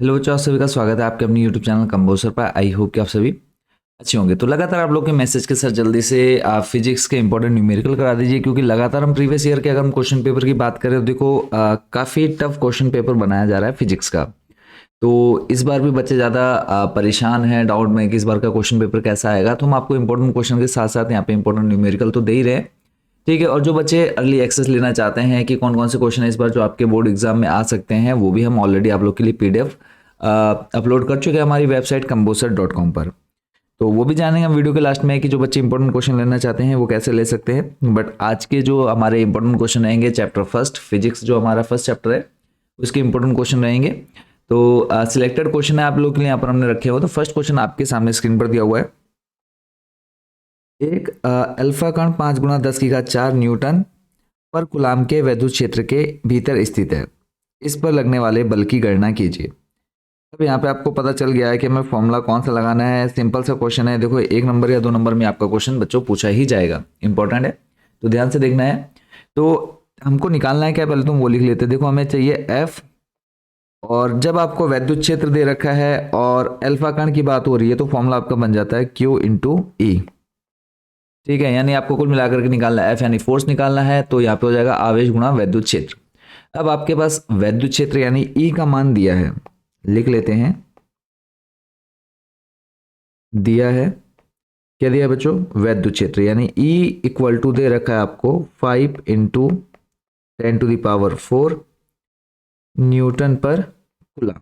Hello बच्चों, आप सभी का स्वागत है आपके अपने यूट्यूब चैनल कंबोसर पर। आई होप कि आप सभी अच्छे होंगे। तो लगातार आप लोग के मैसेज के साथ जल्दी से आप फिजिक्स के इंपॉर्टेंट न्यूमेरिकल करा दीजिए, क्योंकि लगातार हम प्रीवियस ईयर के अगर हम क्वेश्चन पेपर की बात करें तो देखो काफ़ी टफ क्वेश्चन पेपर बनाया जा रहा है फिजिक्स का। तो इस बार भी बच्चे ज़्यादा परेशान हैं, डाउट में कि इस बार का क्वेश्चन पेपर कैसा आएगा। तो हम आपको इंपॉर्टेंट क्वेश्चन के साथ साथ यहाँ पे इंपॉर्टेंट न्यूमेरिकल तो दे ही रहे हैं, ठीक है। और जो बच्चे अर्ली एक्सेस लेना चाहते हैं कि कौन कौन से क्वेश्चन इस बार जो आपके बोर्ड एग्जाम में आ सकते हैं, वो भी हम ऑलरेडी आप लोग के लिए पीडीएफ अपलोड कर चुके हैं हमारी वेबसाइट composer.com पर। तो वो भी जानेंगे हम वीडियो के लास्ट में कि जो बच्चे इंपॉर्टेंट क्वेश्चन लेना चाहते हैं वो कैसे ले सकते हैं। बट आज के जो हमारे इंपॉर्टेंट क्वेश्चन रहेंगे चैप्टर फर्स्ट फिजिक्स, जो हमारा फर्स्ट चैप्टर है उसके इंपॉर्टेंट क्वेश्चन रहेंगे। तो सिलेक्टेड क्वेश्चन है आप लोग के लिए यहाँ पर हमने रखे हुए। तो फर्स्ट क्वेश्चन आपके सामने स्क्रीन पर दिया हुआ है। एक अल्फा कण 5 × 10⁴ न्यूटन पर कूलाम के वैद्युत क्षेत्र के भीतर स्थित है। इस पर लगने वाले बल की गणना कीजिए। अब यहाँ पे आपको पता चल गया है कि हमें फॉर्मूला कौन सा लगाना है। सिंपल सा क्वेश्चन है। देखो 1 नंबर या 2 नंबर में आपका क्वेश्चन बच्चों पूछा ही जाएगा, इंपॉर्टेंट है, तो ध्यान से देखना है। तो हमको निकालना है क्या, पहले तुम वो लिख लेते। देखो हमें चाहिए एफ, और जब आपको वैद्युत क्षेत्र दे रखा है और अल्फा कण की बात हो रही है तो फॉर्मूला आपका बन जाता है Q × E, ठीक है। यानी आपको कुल मिलाकर के निकालना है एफ, यानी फोर्स निकालना है, तो यहाँ पे हो जाएगा आवेश गुणा वैद्युत क्षेत्र। अब आपके पास वैद्युत क्षेत्र यानी E का मान दिया है, लिख लेते हैं। दिया है क्या, दिया है बच्चों, वैद्युत क्षेत्र यानी E = दे रखा है आपको 5 × 10⁴ न्यूटन पर कूलम।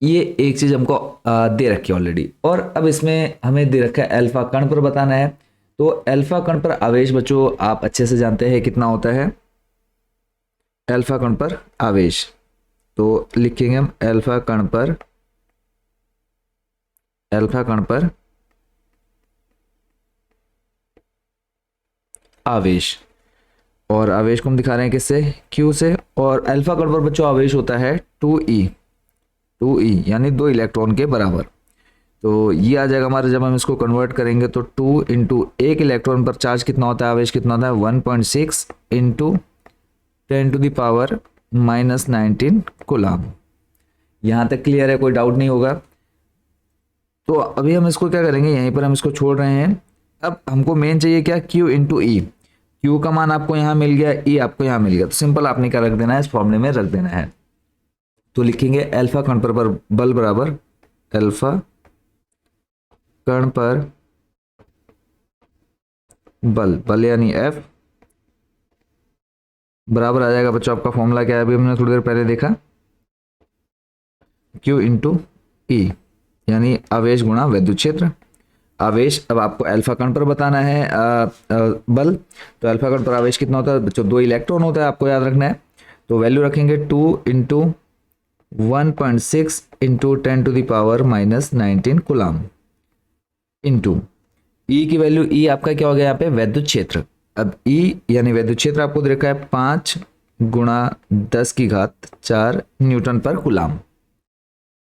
ये एक चीज हमको दे रखी है ऑलरेडी। और अब इसमें हमें दे रखा है अल्फा कण पर बताना है। तो अल्फा कण पर आवेश बच्चों आप अच्छे से जानते हैं कितना होता है। अल्फा कण पर आवेश, तो लिखेंगे हम अल्फा कण पर आवेश, और आवेश को हम दिखा रहे हैं किससे, Q से। और अल्फा कण पर बच्चों आवेश होता है 2e यानी 2 इलेक्ट्रॉन के बराबर। तो ये आ जाएगा हमारे, जब हम इसको कन्वर्ट करेंगे तो 2 × 1 इलेक्ट्रॉन पर चार्ज कितना होता है, आवेश कितना होता है, 1.6 × 10⁻−19 कूलम। यहाँ तक क्लियर है, कोई डाउट नहीं होगा। तो अभी हम इसको क्या करेंगे, यहीं पर हम इसको छोड़ रहे हैं। अब हमको मेन चाहिए क्या, Q × E। Q का मान आपको यहाँ मिल गया, E आपको यहाँ मिल गया। तो सिंपल आपने क्या रख देना है, इस फॉर्मूले में रख देना है। तो लिखेंगे अल्फा कण पर बल बराबर अल्फा कण पर बल यानी F बराबर आ जाएगा बच्चों, आपका फॉर्मूला क्या है अभी हमने थोड़ी देर पहले देखा, Q × E यानी आवेश गुणा वैद्युत क्षेत्र। आवेश अब आपको अल्फा कण पर बताना है बल। तो अल्फा कण पर आवेश कितना होता है बच्चों, 2 इलेक्ट्रॉन होता है, आपको याद रखना है। तो वैल्यू रखेंगे 2 × 1.6 × 10⁻−19 कूलम इंटू ई की वैल्यू, ई आपका क्या हो गया यहाँ पे, वैद्युत क्षेत्र। अब ई यानी वैद्युत क्षेत्र आपको दे रखा है 5 × 10⁴ न्यूटन पर कूलम।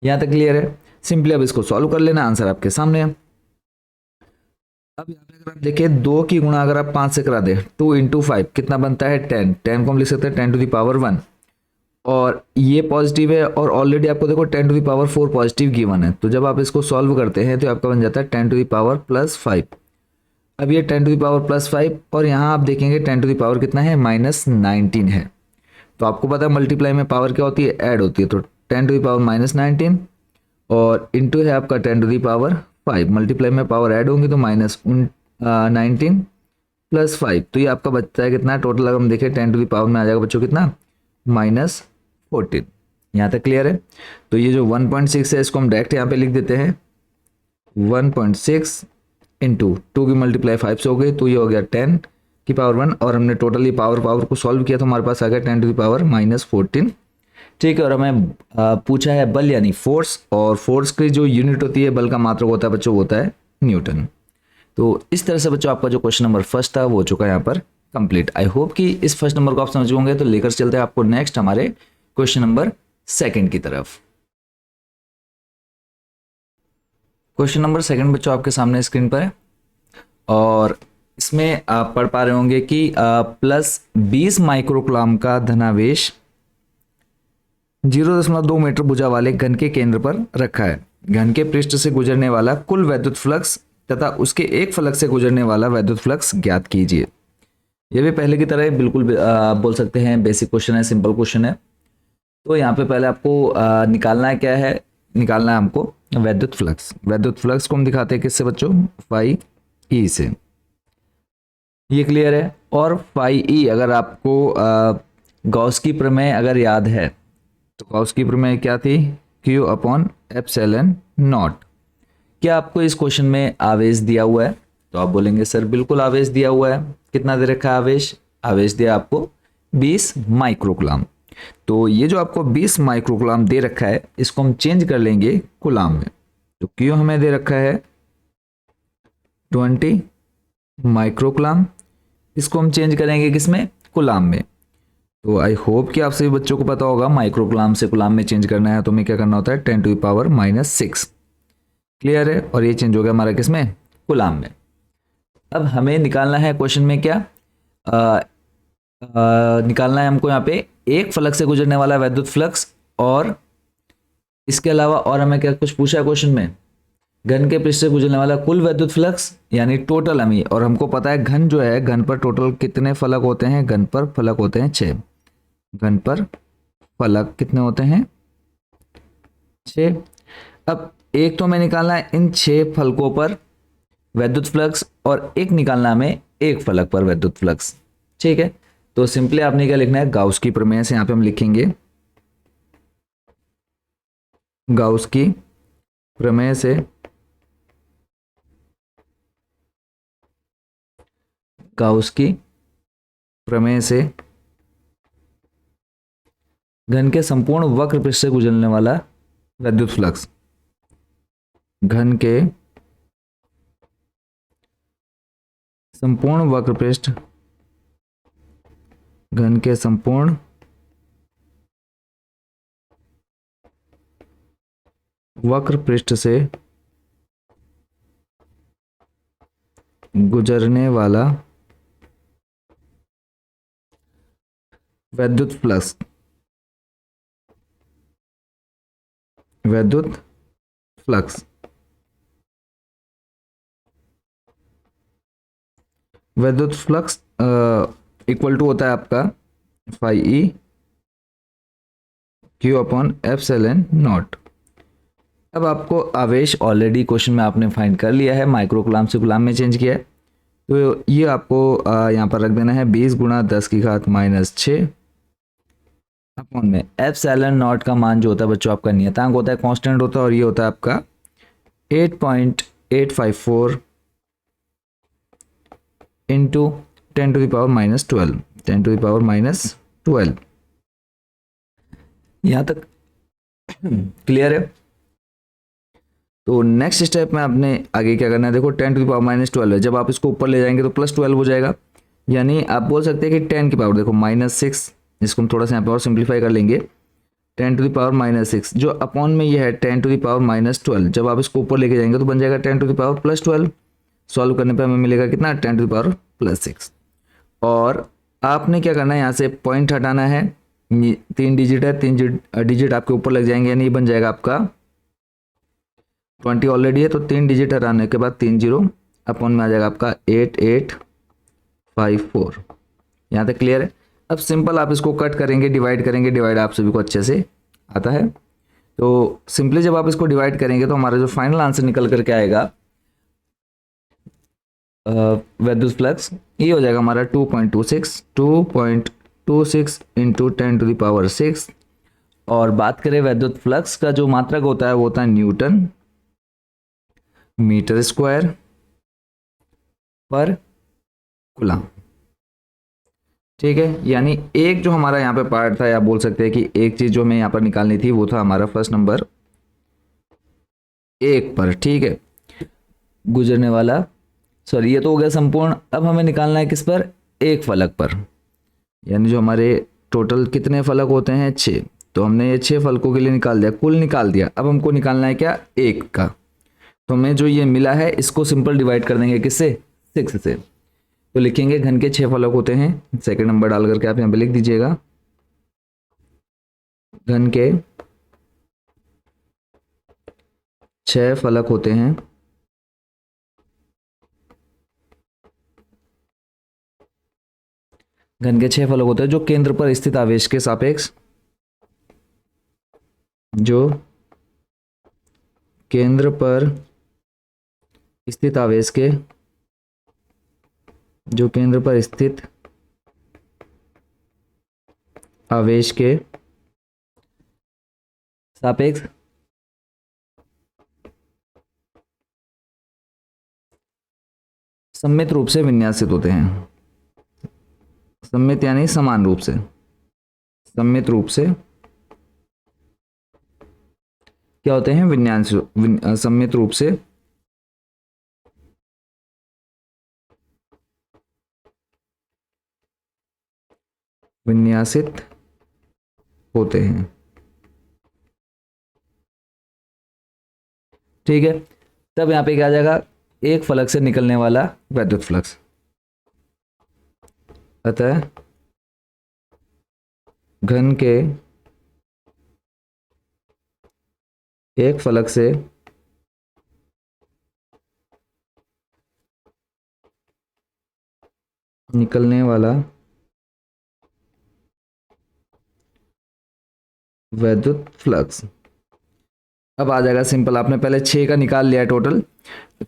यहाँ तक क्लियर है। सिंपली अब इसको सॉल्व कर लेना, आंसर आपके सामने है। अब यहाँ पे अगर आप देखें 2 की गुणा अगर आप 5 से करा दे, 2 × 5 कितना बनता है, 10 को हम लिख सकते हैं 10⁻1, और ये पॉजिटिव है। और ऑलरेडी आपको देखो 10⁻4 पॉजिटिव गिवन है। तो जब आप इसको सॉल्व करते हैं तो आपका बन जाता है 10⁻+5। अब ये 10⁻+5 और यहाँ आप देखेंगे 10⁻ कितना है, -19 है। तो आपको पता है मल्टीप्लाई में पावर क्या होती है, ऐड होती है। तो 10⁻−19 और इंटू है आपका 10⁻5। मल्टीप्लाई में पावर ऐड होंगी तो -19 + 5। तो ये आपका बचता है कितना, टोटल अगर हम देखें 10⁻ में आ जाएगा बच्चों कितना, -14। यहाँ तक क्लियर है। तो ये जो 1.6 है इसको हम डायरेक्ट यहाँ पे लिख देते हैं, 1.6 × 2 की मल्टीप्लाई 5 से हो गई, तो ये हो गया 10⁻1। और हमने टोटली पावर को सॉल्व किया तो हमारे पास आ गया 10⁻−14, ठीक है। और हमें पूछा है बल यानी फोर्स, और फोर्स की जो यूनिट होती है बल का मात्रक होता है बच्चों, वो होता है न्यूटन। तो इस तरह से बच्चों आपका जो क्वेश्चन नंबर फर्स्ट था वो हो चुका है यहाँ पर कंप्लीट। आई होप कि इस फर्स्ट नंबर को आप समझ होंगे। तो लेकर चलते हैं आपको नेक्स्ट हमारे क्वेश्चन नंबर सेकंड की तरफ। क्वेश्चन नंबर सेकंड बच्चों आपके सामने स्क्रीन पर है, और इसमें आप पढ़ पा रहे होंगे कि +20 माइक्रो कूलम का धनावेश 0.2 मीटर भुजा वाले घन के केंद्र पर रखा है। घन के पृष्ठ से गुजरने वाला कुल वैद्युत फ्लक्स तथा उसके एक फलक से गुजरने वाला वैद्युत फ्लक्स ज्ञात कीजिए। ये भी पहले की तरह बिल्कुल बोल सकते हैं बेसिक क्वेश्चन है, सिंपल क्वेश्चन है। तो यहाँ पे पहले आपको निकालना है, क्या है निकालना है हमको वैद्युत फ्लक्स। वैद्युत फ्लक्स को हम दिखाते हैं किससे बच्चों, फाई ई से। ये क्लियर है। और फाई ई अगर आपको गॉस की प्रमेय अगर याद है तो गॉस की प्रमेय क्या थी, Q अपॉन एप्सिलॉन नॉट। क्या आपको इस क्वेश्चन में आवेश दिया हुआ है, तो आप बोलेंगे सर बिल्कुल आवेश दिया हुआ है। कितना दे रखा है आवेश, आवेश दिया आपको 20 माइक्रोकुलाम। तो ये जो आपको 20 माइक्रोकुलाम दे रखा है इसको हम चेंज कर लेंगे कुलाम में। तो Q हमें दे रखा है 20 माइक्रोकुलाम, इसको हम चेंज करेंगे किसमें, कुलाम में। तो आई होप कि आप सभी बच्चों को पता होगा माइक्रोकुलाम से कुलाम में चेंज करना है तो हमें क्या करना होता है 10⁻⁻⁶। क्लियर है। और ये चेंज हो गया हमारा किसमें, कुलाम में। अब हमें निकालना है क्वेश्चन में क्या निकालना है हमको यहाँ पे एक फलक से गुजरने वाला वैद्युत फ्लक्स, और इसके अलावा और हमें क्या कुछ पूछा है क्वेश्चन में, घन के पृष्ठ से गुजरने वाला कुल वैद्युत फ्लक्स यानी टोटल हमें। और हमको पता है घन जो है, घन पर टोटल कितने फलक होते हैं, घन पर फलक होते हैं 6। घन पर फलक कितने होते हैं, 6। अब एक तो हमें निकालना है इन 6 फलकों पर वैद्युत फ्लक्स, और एक निकालना हमें एक फलक पर वैद्युत फ्लक्स। ठीक है। तो सिंपली आपने क्या लिखना है, गाउस की प्रमेय से यहाँ पे हम लिखेंगे, गाउस की प्रमेय से गाउस की प्रमेय से घन के संपूर्ण वक्र पृष्ठ से गुजरने वाला वैद्युत फ्लक्स, घन के संपूर्ण वक्र पृष्ठ, घन के संपूर्ण वक्र पृष्ठ से गुजरने वाला वैद्युत फ्लक्स, वैद्युत फ्लक्स, वैद्युत फ्लक्स इक्वल टू होता है आपका phi e Q upon epsilon naught. अब आपको आवेश ऑलरेडी क्वेश्चन में आपने फाइंड कर लिया है, माइक्रोकुलाम से कुलाम में चेंज किया है। तो ये आपको यहाँ पर रख देना है 20 × 10⁻⁻6 अपॉन में एप्सिलॉन नॉट का मान जो होता है बच्चों आपका नियतांक होता है, कांस्टेंट होता है, और ये होता है आपका 8.854 इंटू 10⁻⁻12, 10⁻⁻12। यहाँ तक क्लियर है। तो नेक्स्ट स्टेप में आपने आगे क्या करना है, देखो 10⁻⁻12 है, जब आप इसको ऊपर ले जाएंगे तो +12 हो जाएगा। यानी आप बोल सकते हैं कि 10 की पावर देखो -6, इसको हम थोड़ा सा यहाँ पे और सिंप्लीफाई कर लेंगे। 10⁻⁻6 जो अपॉन में ये है 10⁻⁻12, जब आप इसको ऊपर लेके जाएंगे तो बन जाएगा 10⁻+12। सॉल्व करने पर हमें मिलेगा कितना, 10⁻+6। और आपने क्या करना है, यहाँ से पॉइंट हटाना है, 3 डिजिट है, 3 डिजिट आपके ऊपर लग जाएंगे, यानी ये बन जाएगा आपका 20 ऑलरेडी है, तो 3 डिजिट हटाने के बाद 3 0 अपॉन में आ जाएगा आपका 8854। यहाँ तक क्लियर है। अब सिंपल आप इसको कट करेंगे, डिवाइड करेंगे, डिवाइड आप सभी को अच्छे से आता है। तो सिंपली जब आप इसको डिवाइड करेंगे तो हमारा जो फाइनल आंसर निकल करके आएगा वैद्युत फ्लक्स, ये हो जाएगा हमारा 2.26 इंटू 10⁻6। और बात करें वैद्युत फ्लक्स का जो मात्रक होता है वो होता है न्यूटन मीटर स्क्वायर पर कुलाम। ठीक है। यानी एक जो हमारा यहाँ पे पार्ट था, या बोल सकते हैं कि एक चीज जो हमें यहाँ पर निकालनी थी वो था हमारा फर्स्ट नंबर 1 पर। ठीक है, गुजरने वाला, सॉरी ये तो हो गया संपूर्ण। अब हमें निकालना है किस पर, एक फलक पर। यानी जो हमारे टोटल कितने फलक होते हैं, 6। तो हमने ये 6 फलकों के लिए निकाल दिया, कुल निकाल दिया। अब हमको निकालना है क्या, 1 का। तो हमें जो ये मिला है इसको सिंपल डिवाइड कर देंगे किससे, 6 से। तो लिखेंगे घन के 6 फलक होते हैं, सेकंड नंबर डाल करके आप यहाँ पे लिख दीजिएगा, घन के 6 फलक होते हैं। घन के 6 फलक होते हैं जो केंद्र पर स्थित आवेश के सापेक्ष, जो केंद्र पर स्थित आवेश के, जो केंद्र पर स्थित आवेश के सापेक्ष सममित रूप से विन्यासित होते हैं। सममित यानी समान रूप से, सममित रूप से क्या होते हैं, सममित रूप से विन्यासित होते हैं। ठीक है, तब यहां पे क्या आ जाएगा, एक फलक से निकलने वाला वैद्युत फ्लक्स, अतः घन के एक फलक से निकलने वाला वैद्युत फ्लक्स। अब आ जाएगा सिंपल, आपने पहले 6 का निकाल लिया टोटल,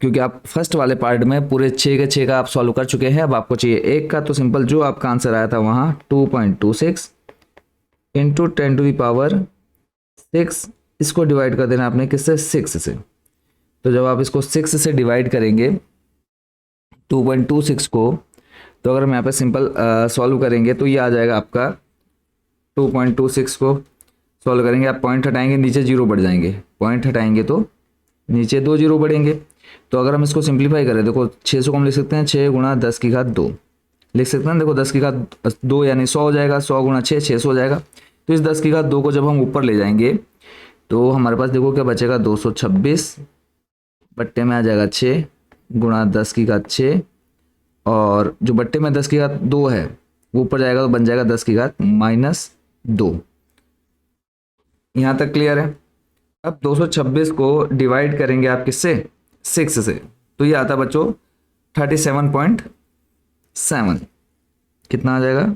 क्योंकि आप फर्स्ट वाले पार्ट में पूरे 6 के 6 का आप सॉल्व कर चुके हैं। अब आपको चाहिए एक का, तो सिंपल जो आपका आंसर आया था वहां 2.26 इंटू 10⁻6, इसको डिवाइड कर देना आपने किससे, 6 से। तो जब आप इसको 6 से डिवाइड करेंगे 2.26 को, तो अगर हम यहाँ पे सिंपल सॉल्व करेंगे तो ये आ जाएगा आपका 2.26 को सॉल्व करेंगे, आप पॉइंट हटाएंगे नीचे 0 बढ़ जाएंगे, पॉइंट हटाएंगे तो नीचे 2 0 बढ़ेंगे। तो अगर हम इसको सिंप्लीफाई करें, देखो 600 को हम लिख सकते हैं 6 गुणा 10 की घात 2 लिख सकते हैं। देखो 10 की घात 2 यानी 100 हो जाएगा, 100 गुणा 6 600 हो जाएगा। तो इस 10 की घात 2 को जब हम ऊपर ले जाएंगे तो हमारे पास देखो क्या बचेगा, 226 बट्टे में आ जाएगा 6 गुणा 10 की घात 6, और जो बट्टे में 10 की घात 2 है वो ऊपर जाएगा तो बन जाएगा 10 की घात -2। यहाँ तक क्लियर है। अब 226 को डिवाइड करेंगे आप किससे, 6 से, तो ये आता बच्चों 37.7, कितना आ जाएगा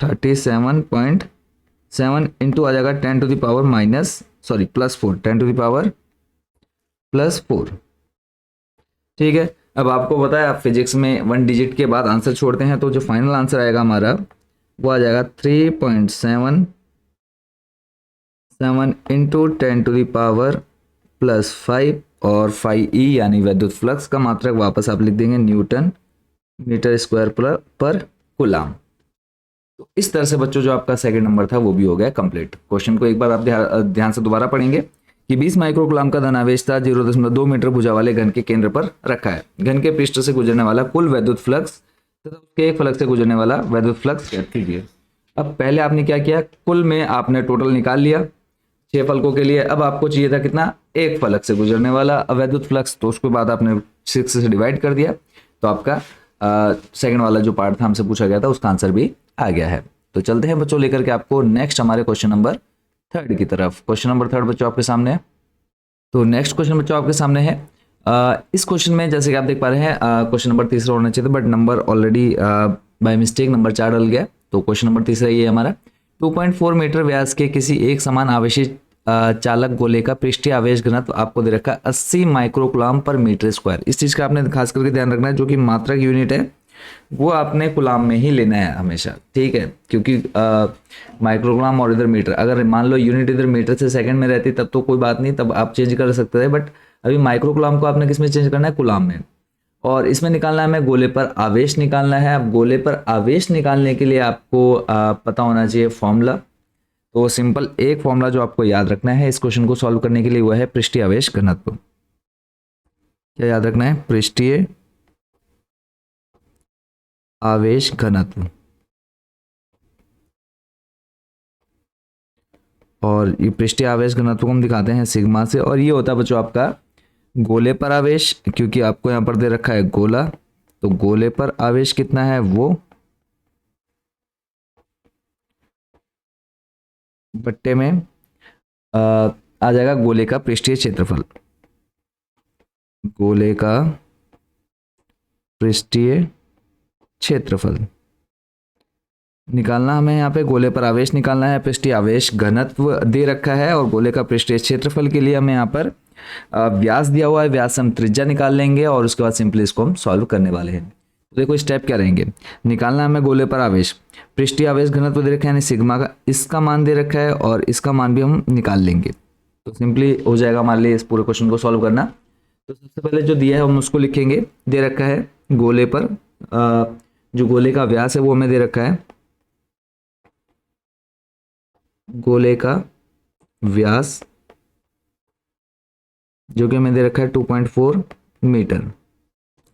37.7 इंटू आ जाएगा 10 to the power +4, 10 to the power +4। ठीक है, अब आपको पता है आप फिजिक्स में 1 डिजिट के बाद आंसर छोड़ते हैं, तो जो फाइनल आंसर आएगा हमारा वो आ जाएगा 3.77 इंटू 10 टू द पावर +5, और 5e यानी विद्युत फ्लक्स का मात्रक वापस आप लिख देंगे न्यूटन मीटर स्क्वायर पर कूलाम। तो इस तरह से बच्चों जो आपका सेकंड नंबर था वो भी हो गया कंप्लीट। क्वेश्चन को एक बार आप ध्यान से दोबारा पढ़ेंगे कि 20 माइक्रोकूलाम का धनावेश था 0.2 मीटर भुजा वाले घन के केंद्र पर रखा है। घन के पृष्ठ से गुजरने वाला कुल वैद्युत फ्लक्स तथा उसके एक फलक से गुजरने वाला वैद्युत फ्लक्स ज्ञात कीजिए। अब पहले आपने क्या किया, कुल में आपने टोटल निकाल लिया 6 फलकों के लिए। अब आपको चाहिए था कितना, एक फलक से गुजरने वाला वैद्युत फ्लक्स, तो उसके बाद आपने 6 से डिवाइड कर दिया, तो आपका सेकंड वाला जो पार्ट था हमसे पूछा गया था उसका आंसर भी आ गया है। तो चलते हैं बच्चों लेकर के आपको नेक्स्ट हमारे क्वेश्चन नंबर 3 की तरफ। क्वेश्चन नंबर 3 बच्चों आपके सामने है। तो नेक्स्ट क्वेश्चन बच्चों आपके सामने है। इस क्वेश्चन में जैसे कि आप देख पा रहे हैं क्वेश्चन नंबर 3 होना चाहिए था, but number already by mistake number 4 डल गया। तो क्वेश्चन नंबर 3 ये हमारा 2.4 मीटर व्यास के किसी एक समान आवेशित चालक गोले का पृष्ठीय आवेश घनत्व आपको दे रखा है 80 माइक्रोकूलाम पर मीटर स्क्वायर। इस चीज का आपने खास करके ध्यान रखना है, जो कि मात्रक यूनिट है वो आपने कूलाम में ही लेना है हमेशा, ठीक है, क्योंकि माइक्रोकूलाम और इधर मीटर, अगर मान लो यूनिट इधर मीटर से सेकंड में रहती तब तो कोई बात नहीं, तब आप चेंज कर सकते थे, बट अभी माइक्रोकूलाम को आपने किस में चेंज करना है, कूलाम में। और इसमें निकालना है हमें गोले पर आवेश निकालना है। अब गोले पर आवेश निकालने के लिए आपको पता होना चाहिए फॉर्मूला। तो सिंपल एक फॉर्मूला जो आपको याद रखना है इस क्वेश्चन को सॉल्व करने के लिए वो है पृष्ठीय आवेश घनत्व। क्या याद रखना है, पृष्ठीय आवेश घनत्व। और ये पृष्ठीय आवेश घनत्व को हम दिखाते हैं सिग्मा से, और ये होता है बच्चों आपका गोले पर आवेश, क्योंकि आपको यहां पर दे रखा है गोला, तो गोले पर आवेश कितना है वो बट्टे में आ जाएगा गोले का पृष्ठीय क्षेत्रफल। गोले का पृष्ठीय क्षेत्रफल निकालना हमें, यहाँ पे गोले पर आवेश निकालना है, पृष्ठीय आवेश घनत्व दे रखा है और गोले का पृष्ठीय क्षेत्रफल के लिए हमें यहाँ पर व्यास दिया हुआ है, व्यास हम त्रिज्या निकाल लेंगे और उसके बाद सिंपली इसको हम सॉल्व करने वाले हैं। तो देखो स्टेप क्या रहेंगे, निकालना हमें गोले पर आवेश, पृष्ठीय आवेश घनत्व दे रखा है यानी सिग्मा का इसका मान दे रखा है और इसका मान भी हम निकाल लेंगे। तो सिंपली हो जाएगा हमारे लिए इस पूरे क्वेश्चन को सॉल्व करना। तो सबसे पहले जो दिया है हम उसको लिखेंगे, दे रखा है गोले पर जो गोले का व्यास है वो हमें दे रखा है, गोले का व्यास जो कि हमें दे रखा है 2.4 मीटर।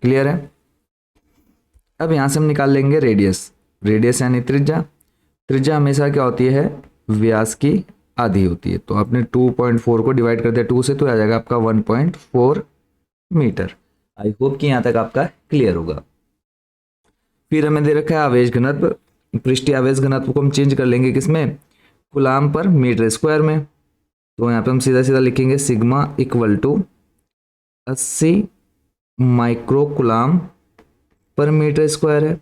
क्लियर है। अब यहां से हम निकाल लेंगे रेडियस, रेडियस यानी त्रिज्या। त्रिज्या हमेशा क्या होती है, व्यास की आधी होती है। तो आपने 2.4 को डिवाइड कर दिया 2 से तो आ जाएगा आपका 1.4 मीटर। आई होप कि यहां तक आपका क्लियर होगा। फिर हमें दे रखा है आवेश घनत्व, पृष्ठीय आवेश घनत्व को हम चेंज कर लेंगे किसमें, कूलाम पर मीटर स्क्वायर में। तो यहाँ पे हम सीधा सीधा लिखेंगे sigma equal to 80 micro coulomb per metre square है।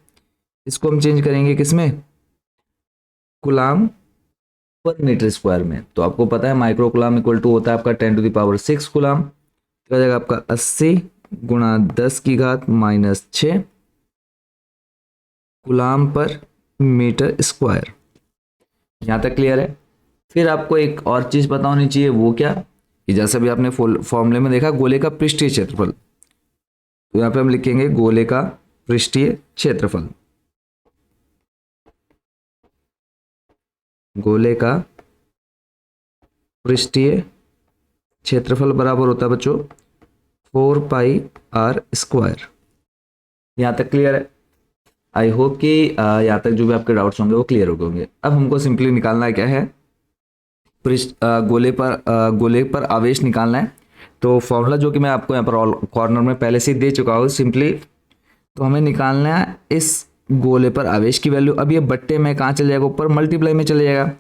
इसको हम चेंज करेंगे किसमें, कूलाम पर मीटर स्क्वायर में। तो आपको पता है माइक्रो कूलाम इक्वल टू होता है आपका 10⁻6 कूलाम। तो आ जाएगा आपका 80 गुणा 10⁻⁻6 कूलाम पर मीटर स्क्वायर। यहाँ तक क्लियर है। फिर आपको एक और चीज पता होनी चाहिए, वो क्या कि जैसे भी आपने फॉर्मूले में देखा गोले का पृष्ठीय क्षेत्रफल, तो यहाँ पे हम लिखेंगे गोले का पृष्ठीय क्षेत्रफल, गोले का पृष्ठीय क्षेत्रफल बराबर होता है बच्चों 4πr²। यहाँ तक क्लियर है। आई होप कि यहाँ तक जो भी आपके डाउट्स होंगे वो क्लियर हो गए होंगे। अब हमको सिंपली निकालना क्या है, गोले पर आवेश निकालना है। तो फॉर्मूला जो कि मैं आपको यहाँ पर कॉर्नर में पहले से दे चुका हूँ सिंपली, तो हमें निकालना है इस गोले पर आवेश की वैल्यू। अब ये बट्टे में कहाँ चले जाएगा, ऊपर मल्टीप्लाई में चले जाएगा।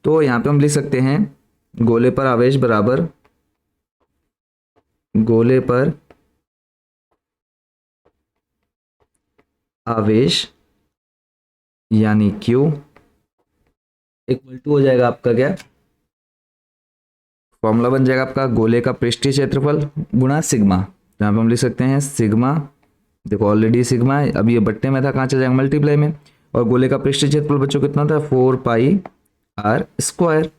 तो यहाँ पे हम लिख सकते हैं गोले पर आवेश बराबर गोले पर आवेश यानी Q इक्वल टू हो जाएगा आपका क्या, फॉर्मूला बन जाएगा आपका गोले का पृष्ठीय क्षेत्रफल गुणा सिग्मा। यहाँ पे हम लिख सकते हैं सिग्मा, देखो ऑलरेडी सिग्मा है, अब ये बट्टे में था कहाँ चल जाएगा मल्टीप्लाई में। और गोले का पृष्ठीय क्षेत्रफल बच्चों कितना था 4πr²।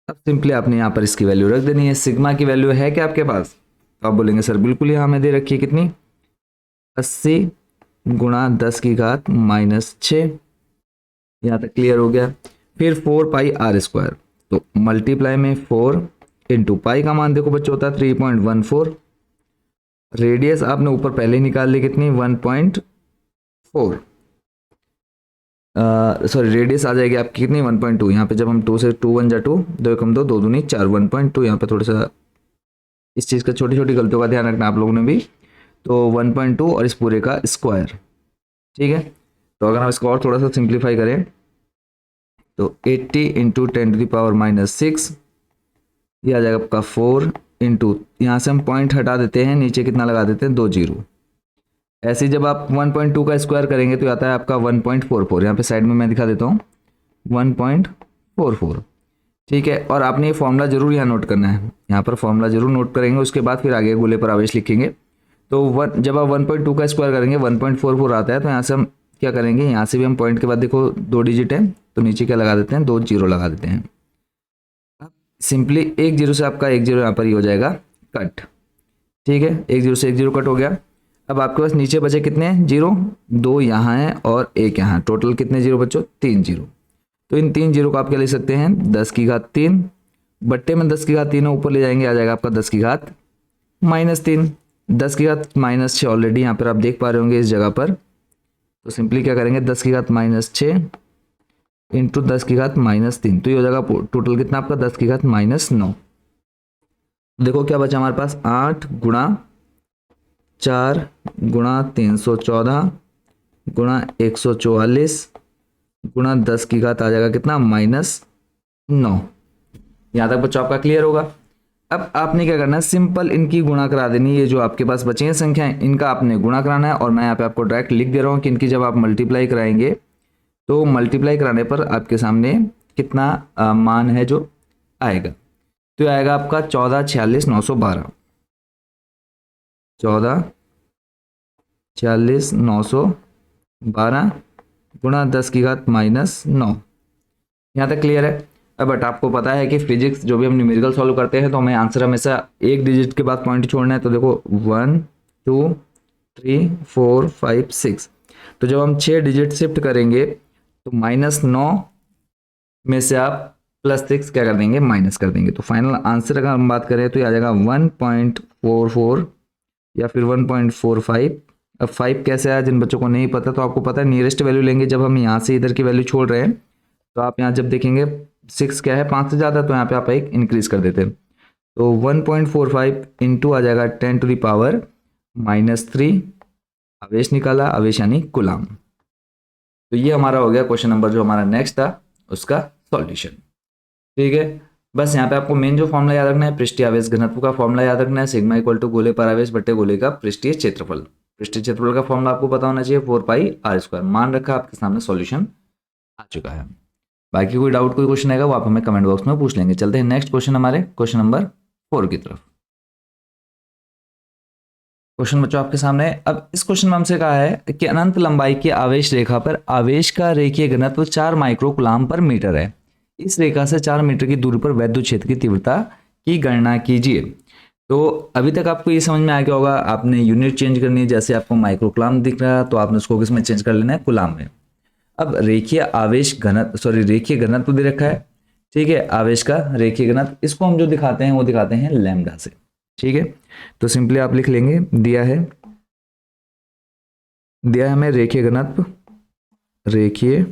अब सिंपली आपने यहाँ पर इसकी वैल्यू रख देनी है। सिग्मा की वैल्यू है क्या आपके पास, तो आप बोलेंगे सर बिल्कुल यहाँ हमें दे रखी है कितनी, 80 गुणा 10⁻⁻6। यहाँ तक क्लियर हो गया। फिर 4πr², तो मल्टीप्लाई में 4 इंटू पाई का मान देखो बच्चों होता है 3.14। रेडियस आपने ऊपर पहले ही निकाल ली कितनी 1.4, सॉरी रेडियस आ जाएगी आपकी कितनी 1.2। यहाँ पे जब हम 2 से 2 1 जा 2, 2 1 2, 2 दूनी 4, 1.2। यहाँ पे थोड़ा सा इस चीज़ का छोटी छोटी गलतियों का ध्यान रखना आप लोगों ने भी। तो 1.2 और इस पूरे का स्क्वायर, ठीक है। तो अगर हम इसको और थोड़ा सा सिंप्लीफाई करें तो 80 इंटू 10⁻⁻6 ये आ जाएगा आपका 4 इंटू, यहाँ से हम पॉइंट हटा देते हैं, नीचे कितना लगा देते हैं 2 जीरो। ऐसे ही जब आप 1.2 का स्क्वायर करेंगे तो आता है आपका 1.44। यहाँ पे साइड में मैं दिखा देता हूँ 1.44, ठीक है। और आपने ये फॉर्मूला जरूर यहाँ नोट करना है, यहाँ पर फॉर्मूला जरूर नोट करेंगे, उसके बाद फिर आगे गोले पर आवेश लिखेंगे। तो जब आप 1.2 का स्क्वायर करेंगे 1.44 आता है। तो यहाँ से हम क्या करेंगे, यहाँ से भी हम पॉइंट के बाद देखो 2 डिजिट है तो नीचे क्या लगा देते हैं 2 जीरो लगा देते हैं। अब सिंपली 1 जीरो से आपका 1 जीरो यहाँ पर ही हो जाएगा कट, ठीक है। 1 जीरो से 1 जीरो कट हो गया। अब आपके पास नीचे बचे कितने जीरो, 2 यहाँ हैं और 1 यहाँ, टोटल कितने जीरो बच्चों 3 जीरो। तो इन 3 जीरो को आप क्या ले सकते हैं 10⁻3, बट्टे में 10⁻3 ऊपर ले जाएंगे आ जाएगा आपका 10⁻−3। 10⁻−6 ऑलरेडी यहाँ पर आप देख पा रहे होंगे इस जगह पर। तो सिंपली क्या करेंगे 10⁻6 इंटू 10⁻−3, तो ये हो जाएगा टोटल कितना आपका 10⁻−9। देखो क्या बचा हमारे पास 8 गुणा 4 गुणा 314 गुणा 144 गुणा 10 की घात आ जाएगा कितना -9। यहाँ तक बच्चों आपका क्लियर होगा। अब आपने क्या करना है, सिंपल इनकी गुणा करा देनी है। ये जो आपके पास बचे हैं संख्याएं, इनका आपने गुणा कराना है। और मैं यहाँ पे आपको डायरेक्ट लिख दे रहा हूँ कि इनकी जब आप मल्टीप्लाई कराएंगे तो मल्टीप्लाई कराने पर आपके सामने कितना मान है जो आएगा, तो ये आएगा आपका 1446,912। 1446,912 गुणा 10 की घात -9। यहाँ तक क्लियर है। अब बट आपको पता है कि फिजिक्स जो भी हम न्यूमेरिकल सॉल्व करते हैं तो हमें आंसर हमेशा एक डिजिट के बाद पॉइंट छोड़ना है। तो देखो 1 2 3 4 5 6, तो जब हम 6 डिजिट शिफ्ट करेंगे तो -9 में से आप +6 क्या कर देंगे, माइनस कर देंगे। तो फाइनल आंसर अगर हम बात करें तो ये आ जाएगा 1.44 या फिर 1.45। अब 5 कैसे आया, जिन बच्चों को नहीं पता तो आपको पता है नियरेस्ट वैल्यू लेंगे। जब हम यहाँ से इधर की वैल्यू छोड़ रहे हैं तो आप यहाँ जब देखेंगे 6 क्या है, 5 से ज़्यादा, तो यहाँ पे आप एक इंक्रीज कर देते हैं। तो 1.45 इंटू आ जाएगा 10⁻³ आवेश निकाला, आवेश यानी कूलाम। तो ये हमारा हो गया क्वेश्चन नंबर जो हमारा नेक्स्ट था उसका सॉल्यूशन। ठीक है, बस यहाँ पे आपको मेन जो फॉर्मूला याद रखना है, पृष्ठीय आवेश घनत्व का फॉर्मूला याद रखना है, सिग्मा इक्वल टू गोले पर आवेश बट्टे गोले का पृष्ठीय क्षेत्रफल। पृष्ठीय क्षेत्रफल का फॉर्मूला आपको पता होना चाहिए 4πr²। मान रखा, आपके सामने सॉल्यूशन आ चुका है। बाकी कोई डाउट, कोई क्वेश्चन आएगा वो आप हमें कमेंट बॉक्स में पूछ लेंगे। चलते हैं नेक्स्ट क्वेश्चन, हमारे क्वेश्चन नंबर 4 की तरफ। क्वेश्चन बच्चों आपके सामने। अब इस क्वेश्चन में हमसे कहा है कि अनंत लंबाई की आवेश रेखा पर आवेश का रेखीय घनत्व 4 माइक्रो कूलाम पर मीटर है। इस रेखा से 4 मीटर की दूरी पर वैद्युत क्षेत्र की तीव्रता की गणना कीजिए। तो अभी तक आपको ये समझ में आ गया होगा, आपने यूनिट चेंज करनी है। जैसे आपको माइक्रो कूलाम दिख रहा है तो आपने उसको किसमें चेंज कर लेना है, कूलाम में। अब रेखीय आवेश घनत्व, रेखीय घनत्व दे रखा है। ठीक है, आवेश का रेखीय घनत्व, इसको हम जो दिखाते हैं वो दिखाते हैं लैम्डा से। ठीक है, तो सिंपली आप लिख लेंगे, दिया है हमें रेखीय घनत्व, रेखीय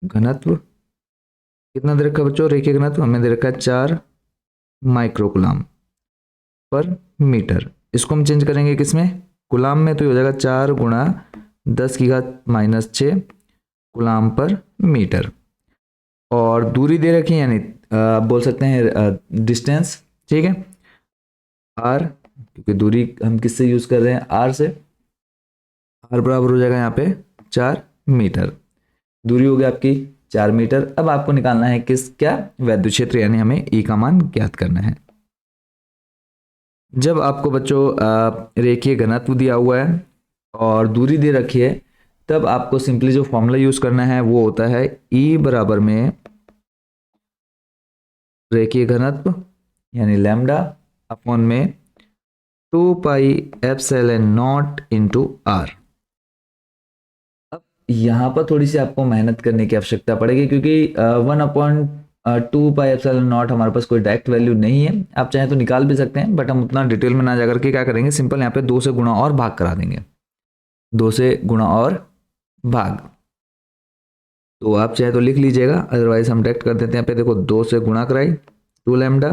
घनत्व कितना दे रखा है बच्चों, रेखीय घनत्व हमें दे रखा है 4 माइक्रो कूलाम पर मीटर। इसको हम चेंज करेंगे किसमें, कूलाम में, तो ये हो जाएगा 4 गुणा 10 की घात -6 कूलाम पर मीटर। और दूरी दे रखी है, यानी आप बोल सकते हैं डिस्टेंस। ठीक है, आर, क्योंकि दूरी हम किससे यूज कर रहे हैं, आर से। आर बराबर हो जाएगा यहाँ पे 4 मीटर। दूरी हो गई आपकी 4 मीटर। अब आपको निकालना है क्या, वैद्युत क्षेत्र, यानी हमें ई का मान ज्ञात करना है। जब आपको बच्चों रेखीय घनत्व दिया हुआ है और दूरी दे रखी है, तब आपको सिंपली जो फॉर्मूला यूज करना है वो होता है ई बराबर में रेखीय घनत्व यानी लैम्डा अपॉन में 2πε0 इंटू आर। अब यहाँ पर थोड़ी सी आपको मेहनत करने की आवश्यकता पड़ेगी, क्योंकि 1/2πε0 हमारे पास कोई डायरेक्ट वैल्यू नहीं है। आप चाहे तो निकाल भी सकते हैं, बट हम उतना डिटेल में ना जाकर के क्या करेंगे, सिंपल यहाँ पे 2 से गुणा और भाग करा देंगे। 2 से गुणा और भाग, तो आप चाहे तो लिख लीजिएगा, अदरवाइज हम डायरेक्ट कर देते हैं। यहाँ पे देखो 2 से गुणा कराई 2 लैम्डा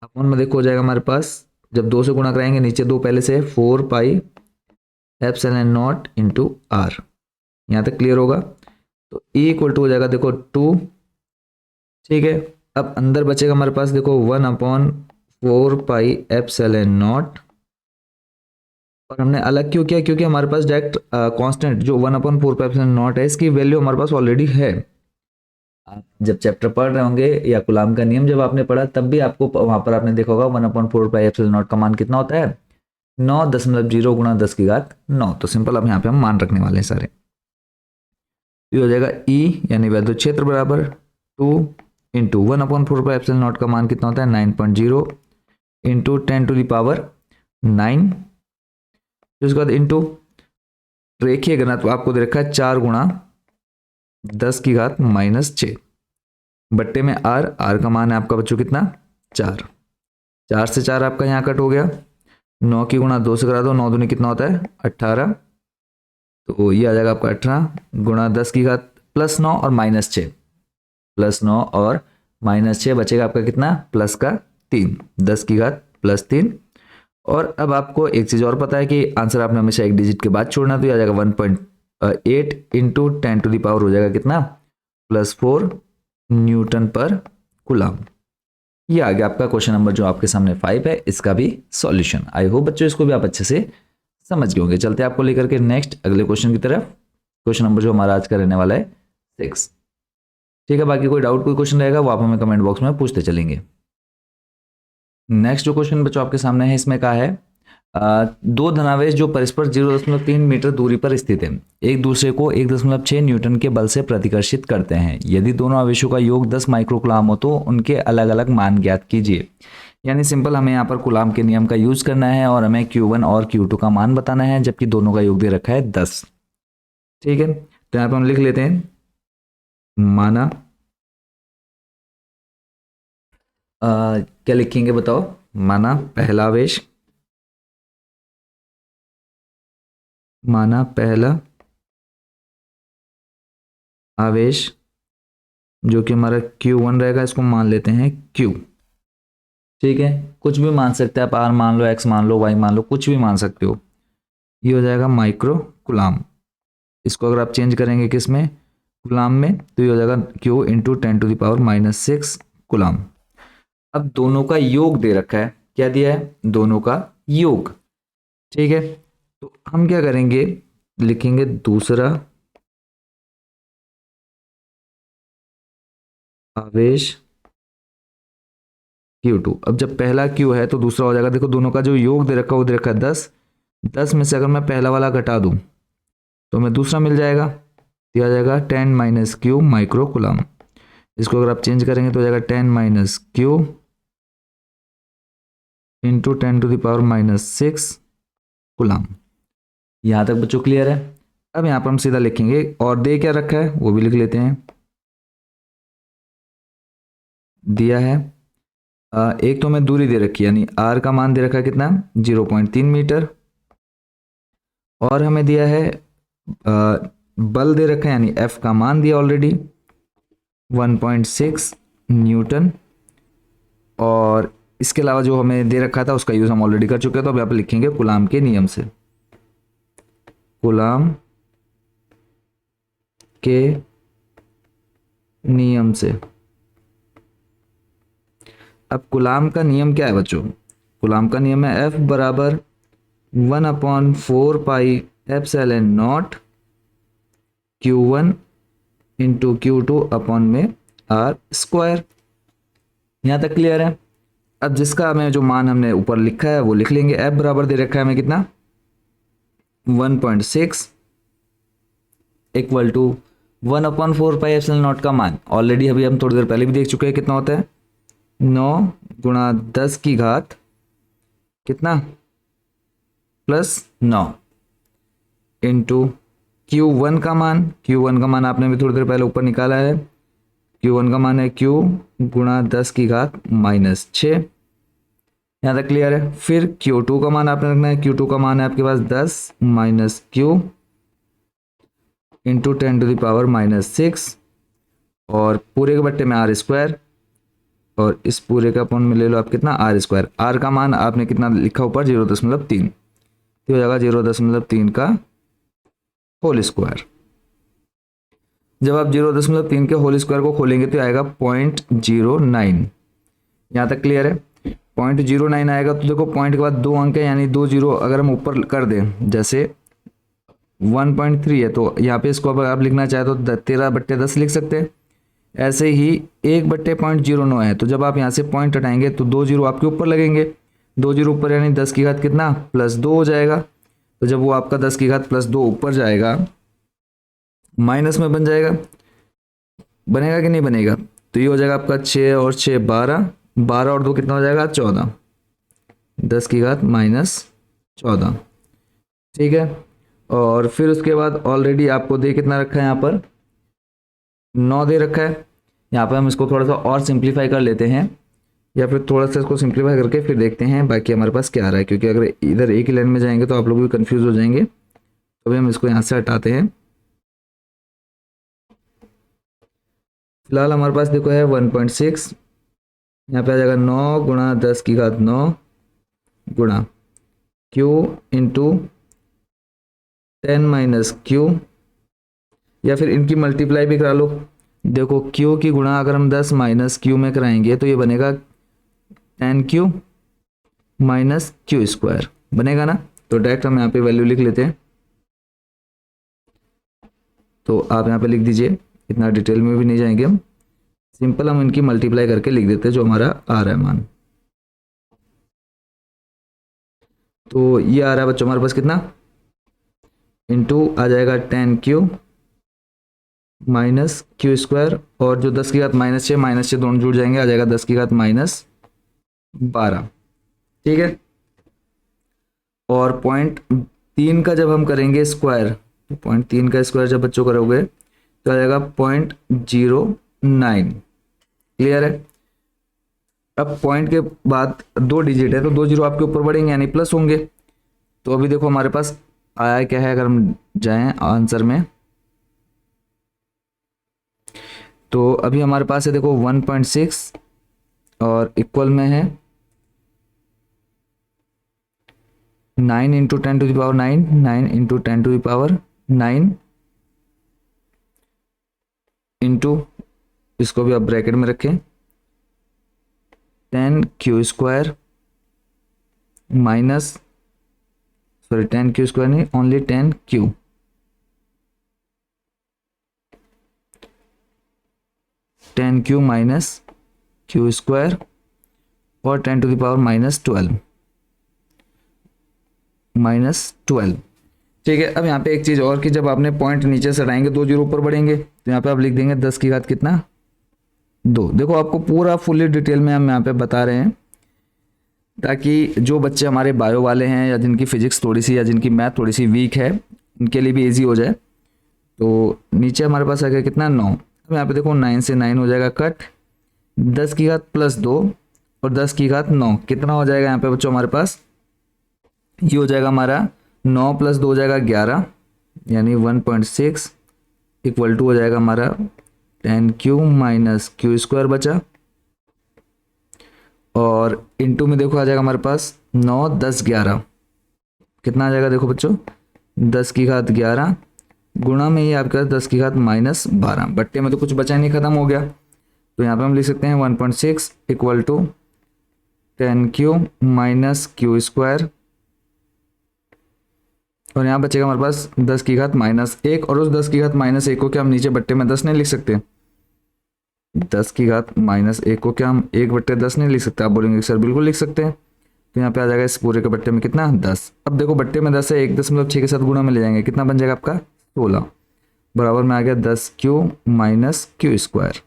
अपॉन में देखो हो जाएगा हमारे पास, जब 2 से गुणा कराएंगे नीचे 2 पहले से 4πε0 इंटू आर। यहाँ तक क्लियर होगा। तो E इक्वल टू हो जाएगा देखो 2। ठीक है, अब अंदर बचेगा हमारे पास देखो 1/4πε0। और हमने अलग क्यों किया, क्योंकि हमारे पास डायरेक्ट कांस्टेंट जो 1/4πε0 है, इसकी वैल्यू हमारे पास ऑलरेडी है। आप जब चैप्टर पढ़ रहे होंगे या कूलाम का नियम जब आपने पढ़ा, तब भी आपको वहां पर आपने देखा होगा 1/4πε0 का मान कितना होता है, 9.0 गुणा 10 की घात 9। तो सिंपल अब यहाँ पे हम मान रखने वाले हैं सारे। ये हो जाएगा ई यानी वैद्युत क्षेत्र बराबर 2 इंटू 1/4πε0 का मान कितना होता है 9.0 इंटू 10⁻9। उसके बाद इंटू रेखीय घनत्व आपको दे रखा है 4 गुणा 10 की घात -6 बट्टे में आर। आर का मान है आपका बच्चों कितना 4। 4 से 4 आपका यहाँ कट हो गया। 9 की गुणा 2 से करा दो, 9 दूनी कितना होता है 18। तो ये आ जाएगा आपका 18 गुणा 10 की घात +9 और -6, +9 और -6 बचेगा आपका कितना प्लस का 3, 10 की घात +3। और अब आपको एक चीज़ और पता है कि आंसर आपने हमेशा एक डिजिट के बाद छोड़ना, तो ये आ जाएगा 1.8 इंटू 10 टू द पावर हो जाएगा कितना +4 न्यूटन पर कूलम। ये आ गया आपका क्वेश्चन नंबर जो आपके सामने 5 है, इसका भी सॉल्यूशन। आई होप बच्चों इसको भी आप अच्छे से समझ गए होंगे। चलते हैं आपको लेकर के नेक्स्ट अगले क्वेश्चन की तरफ। क्वेश्चन नंबर जो हमारा आज का रहने वाला है 6। ठीक है, बाकी कोई डाउट कोई क्वेश्चन रहेगा वो आप हमें कमेंट बॉक्स में पूछते चलेंगे। नेक्स्ट जो क्वेश्चन बच्चों आपके सामने है, इसमें कहा है दो धनावेश जो परस्पर 0.3 मीटर दूरी पर स्थित हैं एक दूसरे को 1.6 न्यूटन के बल से प्रतिकर्षित करते हैं। यदि दोनों आवेशों का योग 10 माइक्रोकूलाम हो तो उनके अलग अलग मान ज्ञात कीजिए। यानी सिंपल हमें यहाँ पर कूलाम के नियम का यूज करना है और हमें Q1 और Q2 का मान बताना है, जबकि दोनों का योग दे रखा है 10। ठीक है, तो यहाँ पर हम लिख लेते हैं माना क्या लिखेंगे बताओ। माना पहला आवेश, माना पहला आवेश जो कि हमारा Q1 रहेगा, इसको मान लेते हैं Q। ठीक है, कुछ भी मान सकते हैं आप, R मान लो, X मान लो, Y मान लो, कुछ भी मान सकते हो। ये हो जाएगा माइक्रो कूलाम। इसको अगर आप चेंज करेंगे किस में, कूलाम में, तो ये हो जाएगा Q इंटू 10⁻⁻6 कूलाम। अब दोनों का योग दे रखा है, क्या दिया है, दोनों का योग। ठीक है, तो हम क्या करेंगे, लिखेंगे दूसरा आवेश Q2। अब जब पहला Q है तो दूसरा हो जाएगा, देखो दोनों का जो योग दे रखा है वो दे रखा है 10। 10 में से अगर मैं पहला वाला घटा दूं तो हमें दूसरा मिल जाएगा, दिया जाएगा 10⁻⁻Q माइक्रो कूलाम। इसको अगर आप चेंज करेंगे तो हो जाएगा 10⁻Q इंटू 10⁻⁻6 कूलाम। यहां तक बच्चों क्लियर है। अब यहां पर हम सीधा लिखेंगे, और दे क्या रखा है वो भी लिख लेते हैं। दिया है एक तो हमें दूरी दे रखी है, यानी R का मान दे रखा है कितना, 0.3 मीटर। और हमें दिया है बल दे रखा है, यानी F का मान दिया ऑलरेडी 1.6 न्यूटन। और इसके अलावा जो हमें दे रखा था उसका यूज हम ऑलरेडी कर चुके हैं, तो अब यहाँ पर लिखेंगे कूलाम के नियम से, कूलाम के नियम से। अब कूलाम का नियम क्या है बच्चों, कूलाम का नियम है F बराबर 1/4 pi epsilon not Q1 into Q2 upon में R स्क्वायर। यहाँ तक क्लियर है। अब जिसका हमें जो मान हमने ऊपर लिखा है वो लिख लेंगे। F बराबर दे रखा है हमें कितना, 1.6 equal to 1/4 pi epsilon naught का मान ऑलरेडी अभी हम थोड़ी देर पहले भी देख चुके हैं, कितना होता है 9 गुणा 10 की घात कितना +9 इंटू Q1 का मान, Q1 का मान आपने भी थोड़ी देर पहले ऊपर निकाला है, Q1 का मान है Q गुणा 10 की घात -6। यहाँ तक क्लियर है। फिर Q2 का मान आपने रखना है, Q2 का मान है आपके पास 10 - Q इंटू 10⁻⁻6 और पूरे के बट्टे में R स्क्वायर, और इस पूरे का अपन में ले लो आप कितना R स्क्वायर। R का मान आपने कितना लिखा ऊपर 0.3, तो हो जाएगा 0.3 का होल स्क्वायर। जब आप 0.3 के होल स्क्वायर को खोलेंगे तो आएगा 0.09। यहाँ तक क्लियर है। 0.09 आएगा तो देखो पॉइंट के बाद 2 अंक है, यानी 2 जीरो अगर हम ऊपर कर दें, जैसे 1.3 है तो यहाँ पे इसको अब आप लिखना चाहे तो 13/10 लिख सकते हैं। ऐसे ही 1/0.09 है, तो जब आप यहाँ से पॉइंट हटाएंगे तो 2 जीरो आपके ऊपर लगेंगे, 2 जीरो ऊपर यानी 10 की घात कितना +2 हो जाएगा। तो जब वो आपका 10 की घात +2 ऊपर जाएगा माइनस में बन जाएगा, बनेगा कि नहीं बनेगा, तो ये हो जाएगा आपका 6 और 6 12, 12 और 2 कितना हो जाएगा 14, 10 की घात -14। ठीक है, और फिर उसके बाद ऑलरेडी आपको दे कितना रखा है, यहाँ पर 9 दे रखा है। यहाँ पर हम इसको थोड़ा सा और सिंप्लीफाई कर लेते हैं, या फिर थोड़ा सा इसको सिंप्लीफाई करके फिर देखते हैं बाकी हमारे पास क्या आ रहा है, क्योंकि अगर इधर एक ही लाइन में जाएंगे तो आप लोग भी कंफ्यूज हो जाएंगे। तो अभी हम इसको यहाँ से हटाते हैं। फिलहाल हमारे पास देखो है 1.6, यहाँ पे आ जाएगा 9 गुणा 10 की घात 9 गुणा Q इंटू 10 - Q, या फिर इनकी मल्टीप्लाई भी करा लो देखो क्यू की गुणा अगर हम 10 माइनस क्यू में कराएंगे तो ये बनेगा 10 क्यू माइनस क्यू स्क्वायर बनेगा ना। तो डायरेक्ट हम यहाँ पे वैल्यू लिख लेते हैं। तो आप यहाँ पे लिख दीजिए, इतना डिटेल में भी नहीं जाएंगे हम, सिंपल हम इनकी मल्टीप्लाई करके लिख देते हैं जो हमारा आ रहा है मान। तो ये आ रहा है बच्चों हमारे पास कितना, इनटू आ जाएगा 10 क्यू माइनस क्यू स्क्वायर, और जो 10 की घात माइनस 6 दोनों जुड़ जाएंगे, आ जाएगा 10 की घात -12। ठीक है। और 0.3 का जब हम करेंगे स्क्वायर, तो 0.3 का स्क्वायर जब बच्चों करोगे तो आ जाएगा 0.09। क्लियर है। अब पॉइंट के बाद 2 डिजिट है तो 2 जीरो आपके ऊपर बढ़ेंगे यानी प्लस होंगे। तो अभी देखो हमारे पास आया क्या है, अगर हम जाएं आंसर में तो अभी हमारे पास है देखो 1.6 और इक्वल में है 9 into 10 to the power 9, 9 into 10 to the power 9 into, इसको भी आप ब्रैकेट में रखें, 10 q square minus, sorry 10 q square नहीं, only 10 q, 10 q minus q square और 10 टू द पावर -12। ठीक है। अब यहाँ पे एक चीज़ और कि जब आपने पॉइंट नीचे से हटाएंगे 2 जीरो ऊपर बढ़ेंगे तो यहाँ पे आप लिख देंगे 10 की घात कितना, 2। देखो आपको पूरा फुल्ली डिटेल में हम यहाँ पे बता रहे हैं ताकि जो बच्चे हमारे बायो वाले हैं या जिनकी फिजिक्स थोड़ी सी या जिनकी मैथ थोड़ी सी वीक है उनके लिए भी ईजी हो जाए। तो नीचे हमारे पास आ गया कितना, 9। अब यहाँ पे देखो 9 से 9 हो जाएगा कट, 10 की घात +2 और 10 की घात 9 कितना हो जाएगा यहाँ पे बच्चों हमारे पास, ये हो जाएगा हमारा 9 + 2 हो जाएगा 11 यानी 1.6 इक्वल टू हो जाएगा हमारा 10 क्यू माइनस क्यू स्क्वायर बचा, और इनटू में देखो आ जाएगा हमारे पास 9 10 11 कितना आ जाएगा, देखो बच्चों 10 की घात 11 गुणा में ही आपका 10 की घात -12, बट्टे में तो कुछ बचा नहीं, खत्म हो गया। तो यहाँ पे हम लिख सकते हैं 1.6 equal to 10 q minus q square, और यहाँ बचेगा हमारे पास 10 की घात -1, और उस 10 की घात -1 को क्या हम नीचे बट्टे में 10 नहीं लिख सकते, 10 की घात -1 को क्या हम 1/10 नहीं लिख सकते, आप बोलेंगे सर बिल्कुल लिख सकते हैं। तो यहाँ पे आ जाएगा इस पूरे के बट्टे में कितना, 10। अब देखो बट्टे में 10 है, 1.6 के साथ गुणा में ले जाएंगे, कितना बन जाएगा आपका 16, बराबर में आ गया 10 क्यू माइनस क्यू स्क्वायर।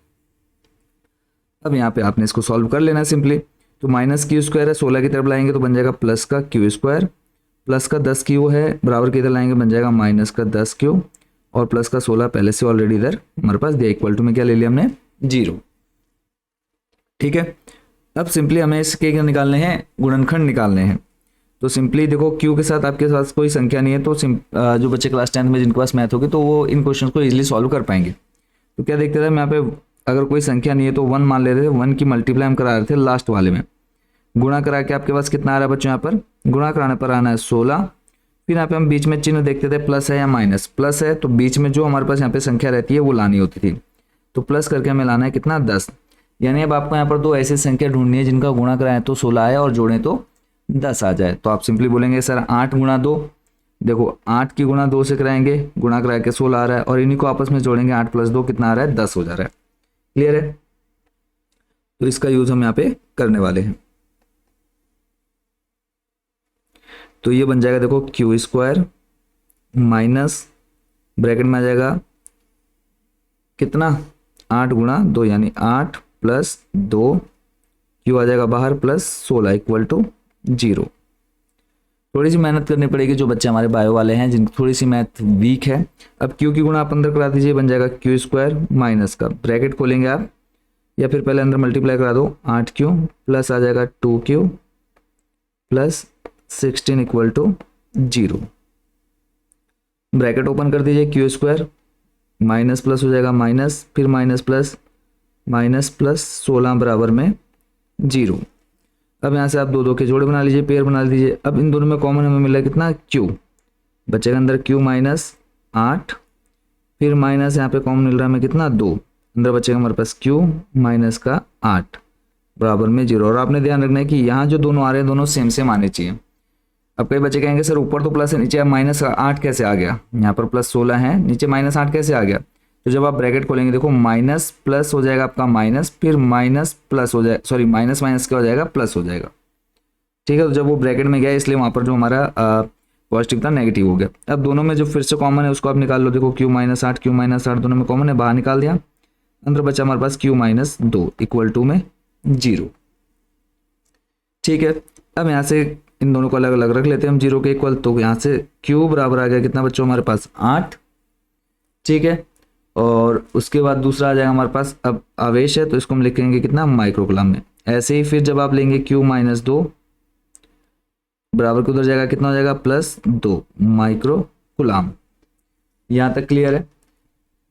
अब यहाँ पे आपने इसको सॉल्व कर लेना है सिंपली। तो -क्यू स्क्वायर है, 16 की तरफ लाएंगे तो बन जाएगा प्लस का क्यू स्क्वायर, प्लस का 10 क्यू है बराबर की इधर लाएंगे बन जाएगा माइनस का 10 क्यू, और प्लस का 16 पहले से ऑलरेडी इधर हमारे पास दिया, इक्वल टू में क्या ले लिया हमने, 0। ठीक है। अब सिंपली हमें इसके क्या निकालने हैं, गुणनखंड निकालने हैं। तो सिंपली देखो क्यू के साथ आपके पास कोई संख्या नहीं है तो जो बच्चे क्लास 10 में जिनके पास मैथ होगी तो वो इन क्वेश्चन को इजीली सॉल्व कर पाएंगे। तो क्या देखते थे, मैं यहाँ पे अगर कोई संख्या नहीं है तो 1 मान लेते थे, 1 की मल्टीप्लाई हम करा रहे थे लास्ट वाले में, गुणा करा के आपके पास कितना आ रहा है बच्चों, यहाँ पर गुणा कराने पर आना है 16। फिर यहाँ पे हम बीच में चिन्ह देखते थे प्लस है या माइनस, प्लस है तो बीच में जो हमारे पास यहाँ पे संख्या रहती है वो लानी होती थी, तो प्लस करके हमें लाना है कितना, 10। यानी अब आपको यहाँ पर 2 ऐसी संख्या ढूंढनी है जिनका गुणा कराएं तो 16 आए और जोड़ें तो 10 आ जाए। तो आप सिंपली बोलेंगे सर 8 × 2, देखो 8 की गुणा 2 से कराएंगे, गुणा करा के 16 आ रहा है, और इन्हीं को आपस में जोड़ेंगे 8 + 2 कितना आ रहा है, 10 हो जा रहा है। क्लियर है। तो इसका यूज हम यहाँ पे करने वाले हैं। तो ये बन जाएगा देखो क्यू स्क्वायर माइनस ब्रैकेट में आ जाएगा कितना, 8 × 2 यानी 8 + 2 क्यू आ जाएगा बाहर प्लस 16 इक्वल टू 0। थोड़ी सी मेहनत करनी पड़ेगी जो बच्चे हमारे बायो वाले हैं जिनकी थोड़ी सी मैथ वीक है। अब क्यू की गुणा आप अंदर करा दीजिए, बन जाएगा क्यू स्क्वायर माइनस का ब्रैकेट खोलेंगे आप, या फिर पहले अंदर मल्टीप्लाई करा दो, 8 क्यू प्लस आ जाएगा 2 q plus 16 equal to 0। Bracket open कर दीजिए, क्यू स्क्वायर माइनस प्लस हो जाएगा माइनस, फिर माइनस प्लस 16 बराबर में 0। अब यहाँ से आप 2 के जोड़े बना लीजिए, पेयर बना लीजिए। अब इन दोनों में कॉमन हमें मिला कितना, क्यू बचेगा अंदर क्यू -8, फिर माइनस यहाँ पे कॉमन मिल रहा है हमें कितना, 2, अंदर बचेगा हमारे पास q माइनस का 8 बराबर में 0। और आपने ध्यान रखना है कि यहाँ जो दोनों आ रहे हैं दोनों सेम सेम आने चाहिए। अब कई बच्चे कहेंगे सर ऊपर तो प्लस है नीचे माइनस 8 कैसे आ गया, यहाँ पर प्लस 16 है नीचे माइनस 8 कैसे आ गया। तो जब आप ब्रैकेट खोलेंगे देखो माइनस प्लस हो जाएगा आपका माइनस, फिर माइनस प्लस हो जाएगा, सॉरी माइनस माइनस क्या हो जाएगा प्लस हो जाएगा, ठीक है। तो जब वो ब्रैकेट में गया इसलिए वहाँ पर जो हमारा पॉजिटिव था नेगेटिव हो गया। अब दोनों में जो फिर से कॉमन है उसको आप निकाल लो, देखो q माइनस 8 q माइनस 8 दोनों में कॉमन है, बाहर निकाल दिया, अंदर बचा हमारे पास q माइनस 2 इक्वल टू में 0, ठीक है। अब यहाँ से इन दोनों को अलग अलग रख लेते हैं हम 0 के इक्वल, तो यहाँ से q बराबर आ गया कितना बच्चों हमारे पास 8, ठीक है। और उसके बाद दूसरा आ जाएगा हमारे पास, अब आवेश है तो इसको हम लिखेंगे कितना माइक्रोकुलम में। ऐसे ही फिर जब आप लेंगे q माइनस 2 बराबर के उधर जाएगा कितना हो जाएगा +2 माइक्रोकुलम। यहाँ तक क्लियर है।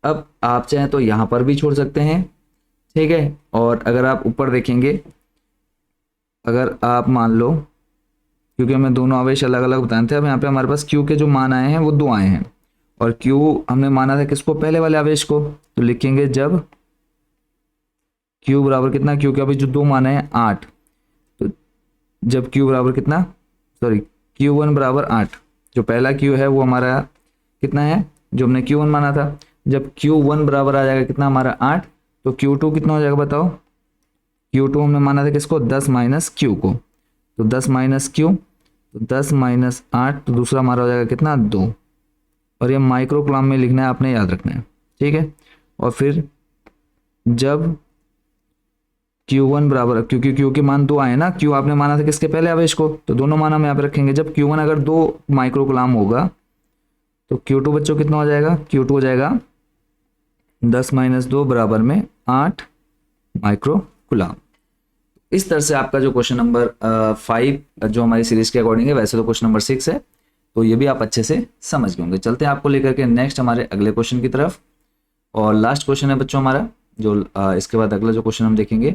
अब आप चाहें तो यहाँ पर भी छोड़ सकते हैं, ठीक है। और अगर आप ऊपर देखेंगे, अगर आप मान लो, क्योंकि हमें दोनों आवेश अलग अलग बताए थे, अब यहाँ पे हमारे पास q के जो मान आए हैं वो 2 आए हैं, और q हमने माना था किसको, पहले वाले आवेश को। तो लिखेंगे जब q बराबर कितना, q के अभी जो 2 मान है 8, तो जब q बराबर कितना, सॉरी q1 बराबर 8, जो पहला q है वो हमारा कितना है जो हमने q1 माना था। जब q1 बराबर आ जाएगा कितना हमारा 8, तो q2 कितना हो जाएगा बताओ, q2 हमने माना था किसको 10 माइनस q को, तो 10 माइनस q, तो 10 माइनस 8, तो दूसरा हमारा हो जाएगा कितना 2। और ये माइक्रोकुलम में लिखना है, आपने याद रखना है, ठीक है। और फिर जब q1 बराबर, क्योंकि q के मान 2 आए ना, q आपने माना था किसके पहले आवेश को, तो दोनों मान हम यहाँ पे रखेंगे। जब q1 अगर 2 माइक्रोकुलम होगा तो q2 बच्चों कितना हो जाएगा, q2 हो जाएगा 10 माइनस 2 बराबर में 8 माइक्रोकुलम। इस तरह से आपका जो क्वेश्चन नंबर 5 जो हमारी सीरीज के अकॉर्डिंग है, वैसे तो क्वेश्चन नंबर 6 है, तो ये भी आप अच्छे से समझ गए होंगे। चलते हैं आपको लेकर के नेक्स्ट हमारे अगले क्वेश्चन की तरफ, और लास्ट क्वेश्चन है बच्चों हमारा जो इसके बाद अगला जो क्वेश्चन हम देखेंगे।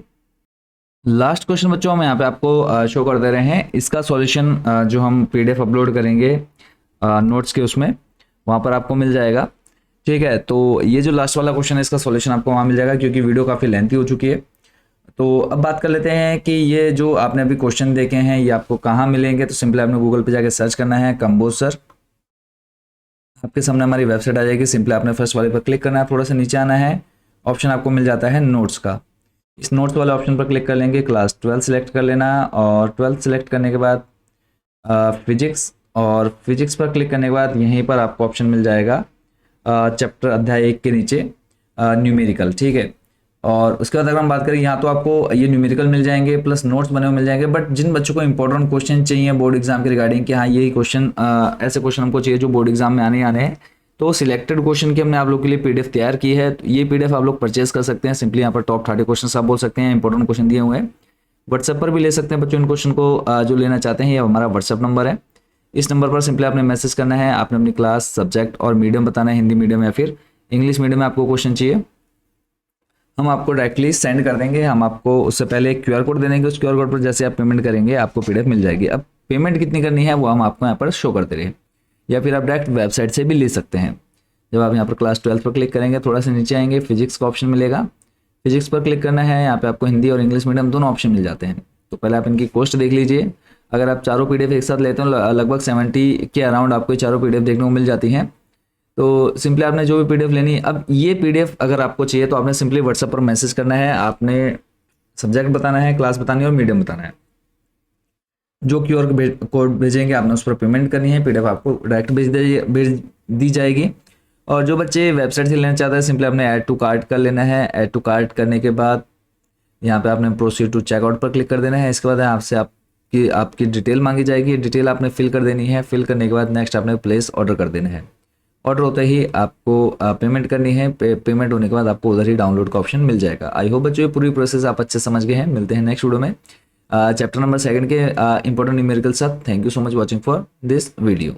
लास्ट क्वेश्चन बच्चों हम यहाँ पे आपको शो कर दे रहे हैं, इसका सॉल्यूशन जो हम PDF अपलोड करेंगे नोट्स के उसमें, वहाँ पर आपको मिल जाएगा, ठीक है। तो ये जो लास्ट वाला क्वेश्चन है इसका सॉल्यूशन आपको वहाँ मिल जाएगा, क्योंकि वीडियो काफ़ी लेंथी हो चुकी है। तो अब बात कर लेते हैं कि ये जो आपने अभी क्वेश्चन देखे हैं ये आपको कहाँ मिलेंगे। तो सिंपली आपने गूगल पे जाके सर्च करना है कंबोज सर, आपके सामने हमारी वेबसाइट आ जाएगी। सिंपली आपने फर्स्ट वाले पर क्लिक करना है, थोड़ा सा नीचे आना है, ऑप्शन आपको मिल जाता है नोट्स का। इस नोट्स वाले ऑप्शन पर क्लिक कर लेंगे, क्लास 12 सेलेक्ट कर लेना, और 12 सेलेक्ट करने के बाद फिजिक्स, और फिजिक्स पर क्लिक करने के बाद यहीं पर आपको ऑप्शन मिल जाएगा चैप्टर अध्याय 1 के नीचे न्यूमेरिकल, ठीक है। और उसके बाद अगर हम बात करें, यहाँ तो आपको ये न्यूमेरिकल मिल जाएंगे प्लस नोट्स बने हुए मिल जाएंगे। बट जिन बच्चों को इंपॉर्टेंट क्वेश्चन चाहिए बोर्ड एग्जाम के रिगार्डिंग कि हाँ यही क्वेश्चन, ऐसे क्वेश्चन हमको चाहिए जो बोर्ड एग्जाम में आने हैं, तो सिलेक्टेड क्वेश्चन की हमने आप लोग के लिए PDF तैयार की है। तो ये PDF आप लोग परचेज कर सकते हैं। सिंपली यहाँ पर टॉप 30 क्वेश्चन आप बोल सकते हैं, इंपॉर्टेंट क्वेश्चन दिए हुए हैं। व्हाट्सएप पर भी ले सकते हैं बच्चों इन क्वेश्चन को जो लेना चाहते हैं। ये हमारा व्हाट्सएप नंबर है, इस नंबर पर सिंपली आपने मैसेज करना है, आपने अपनी क्लास, सब्जेक्ट और मीडियम बताना है, हिंदी मीडियम या फिर इंग्लिश मीडियम में आपको क्वेश्चन चाहिए, हम आपको डायरेक्टली सेंड कर देंगे। हम आपको उससे पहले एक QR कोड दे देंगे, उस QR कोड पर जैसे आप पेमेंट करेंगे आपको PDF मिल जाएगी। अब पेमेंट कितनी करनी है वो हम आपको यहाँ पर शो करते रहे, या फिर आप डायरेक्ट वेबसाइट से भी ले सकते हैं। जब आप यहाँ पर क्लास 12 पर क्लिक करेंगे, थोड़ा सा नीचे आएंगे, फिजिक्स का ऑप्शन मिलेगा, फिजिक्स पर क्लिक करना है। यहाँ पे आपको हिंदी और इंग्लिश मीडियम दोनों ऑप्शन मिल जाते हैं। तो पहले आप इनकी कॉस्ट देख लीजिए। अगर आप चारों PDF एक साथ लेते हैं लगभग 70 के अराउंड आपको चारों PDF देखने को मिल जाती हैं। तो सिंपली आपने जो भी PDF लेनी है, अब ये PDF अगर आपको चाहिए तो आपने सिंपली व्हाट्सएप पर मैसेज करना है, आपने सब्जेक्ट बताना है, क्लास बतानी है और मीडियम बताना है। जो QR कोड भेजेंगे आपने उस पर पेमेंट करनी है, PDF आपको डायरेक्ट भेज दी जाएगी। और जो बच्चे वेबसाइट से लेना चाहते हैं सिंपली आपने ऐड टू कार्ट कर लेना है। ऐड टू कार्ट करने के बाद यहाँ पे आपने प्रोसीड टू चेकआउट पर क्लिक कर देना है। इसके बाद आपसे आपकी डिटेल मांगी जाएगी, डिटेल आपने फिल कर देनी है। फिल करने के बाद नेक्स्ट आपने प्लेस ऑर्डर कर देना है। ऑर्डर होते ही आपको पेमेंट करनी है। पेमेंट होने के बाद आपको उधर ही डाउनलोड का ऑप्शन मिल जाएगा। आई होप बच्चों ये पूरी प्रोसेस आप अच्छे समझ गए हैं। मिलते हैं नेक्स्ट वीडियो में चैप्टर नंबर 2 के इंपॉर्टेंट न्यूमेरिकल साथ। Thank you so much watching for this video.